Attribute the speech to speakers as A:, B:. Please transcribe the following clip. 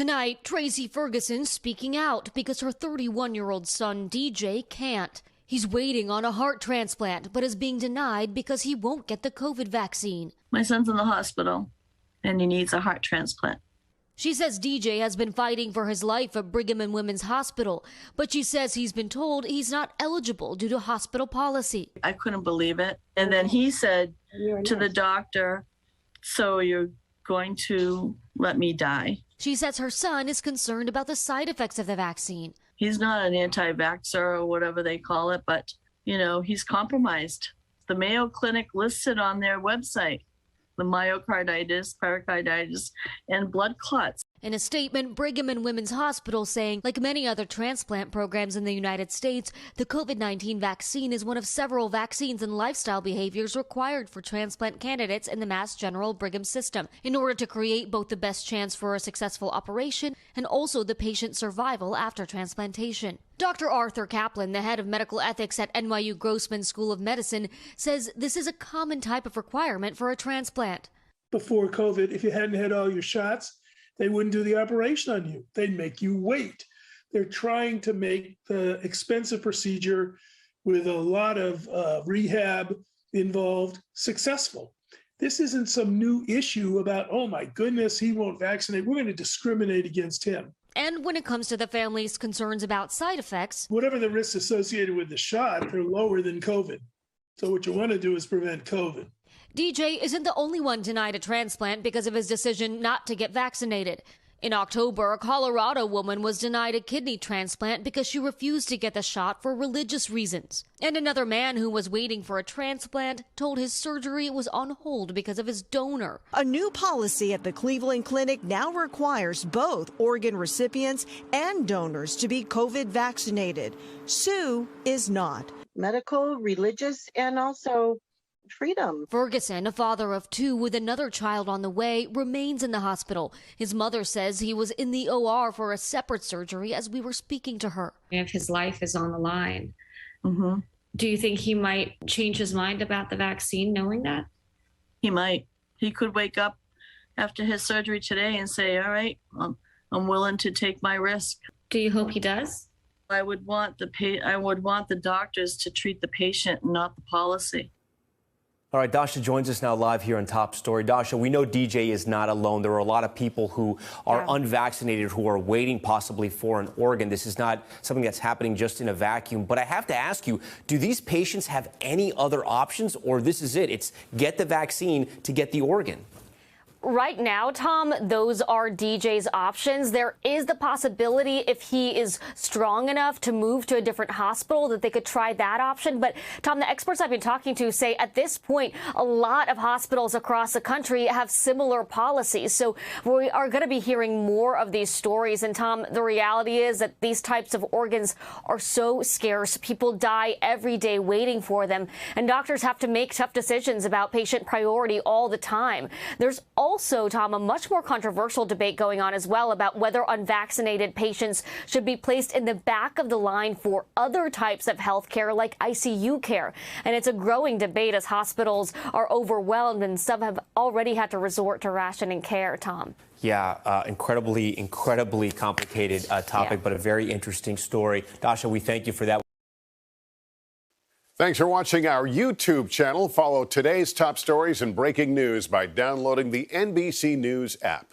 A: Tonight, Tracy Ferguson speaking out because her 31-year-old son, DJ, can't. He's waiting on a heart transplant, but is being denied because he won't get the COVID vaccine.
B: My son's in the hospital, and he needs a heart transplant.
A: She says DJ has been fighting for his life at Brigham and Women's Hospital, but she says he's been told he's not eligible due to hospital policy.
B: I couldn't believe it. And then he said to the doctor, "So you're going to let me die?"
A: She says her son is concerned about the side effects of the vaccine.
B: He's not an anti-vaxxer or whatever they call it, but, he's compromised. The Mayo Clinic lists it on their website, the myocarditis, pericarditis, and blood clots.
A: In a statement, Brigham and Women's Hospital saying, like many other transplant programs in the United States, the COVID-19 vaccine is one of several vaccines and lifestyle behaviors required for transplant candidates in the Mass General Brigham system in order to create both the best chance for a successful operation and also the patient's survival after transplantation. Dr. Arthur Kaplan, the head of medical ethics at NYU Grossman School of Medicine, says this is a common type of requirement for a transplant.
C: Before COVID, if you hadn't had all your shots, they wouldn't do the operation on you. They'd make you wait. They're trying to make the expensive procedure with a lot of rehab involved successful. This isn't some new issue about, oh my goodness, he won't vaccinate. We're going to discriminate against him.
A: And when it comes to the family's concerns about side effects,
C: whatever the risks associated with the shot, they're lower than COVID. So what you want to do is prevent COVID.
A: DJ isn't the only one denied a transplant because of his decision not to get vaccinated. In October, a Colorado woman was denied a kidney transplant because she refused to get the shot for religious reasons. And another man who was waiting for a transplant told his surgery was on hold because of his donor.
D: A new policy at the Cleveland Clinic now requires both organ recipients and donors to be COVID vaccinated. Sue is not.
E: Medical, religious, and also freedom.
A: Ferguson, a father of two with another child on the way, remains in the hospital. His mother says he was in the OR for a separate surgery as we were speaking to her.
F: If his life is on the line,
B: Do
F: you think he might change his mind about the vaccine knowing that?
B: He might. He could wake up after his surgery today and say, all right, I'm willing to take my risk.
F: Do you hope he does?
B: I would want the doctors to treat the patient, not the policy.
G: All right, Dasha joins us now live here on Top Story. Dasha, we know DJ is not alone. There are a lot of people who are unvaccinated who are waiting possibly for an organ. This is not something that's happening just in a vacuum. But I have to ask you, do these patients have any other options, or this is it? It's get the vaccine to get the organ.
A: Right now, Tom, those are DJ's options. There is the possibility, if he is strong enough to move to a different hospital, that they could try that option. But, Tom, the experts I've been talking to say at this point, a lot of hospitals across the country have similar policies. So we are going to be hearing more of these stories. And, Tom, the reality is that these types of organs are so scarce. People die every day waiting for them. And doctors have to make tough decisions about patient priority all the time. There's also, Tom, a much more controversial debate going on as well about whether unvaccinated patients should be placed in the back of the line for other types of health care like ICU care. And it's a growing debate as hospitals are overwhelmed and some have already had to resort to rationing care, Tom.
G: Yeah, incredibly complicated topic, but a very interesting story. Dasha, we thank you for that.
H: Thanks for watching our YouTube channel. Follow today's top stories and breaking news by downloading the NBC News app.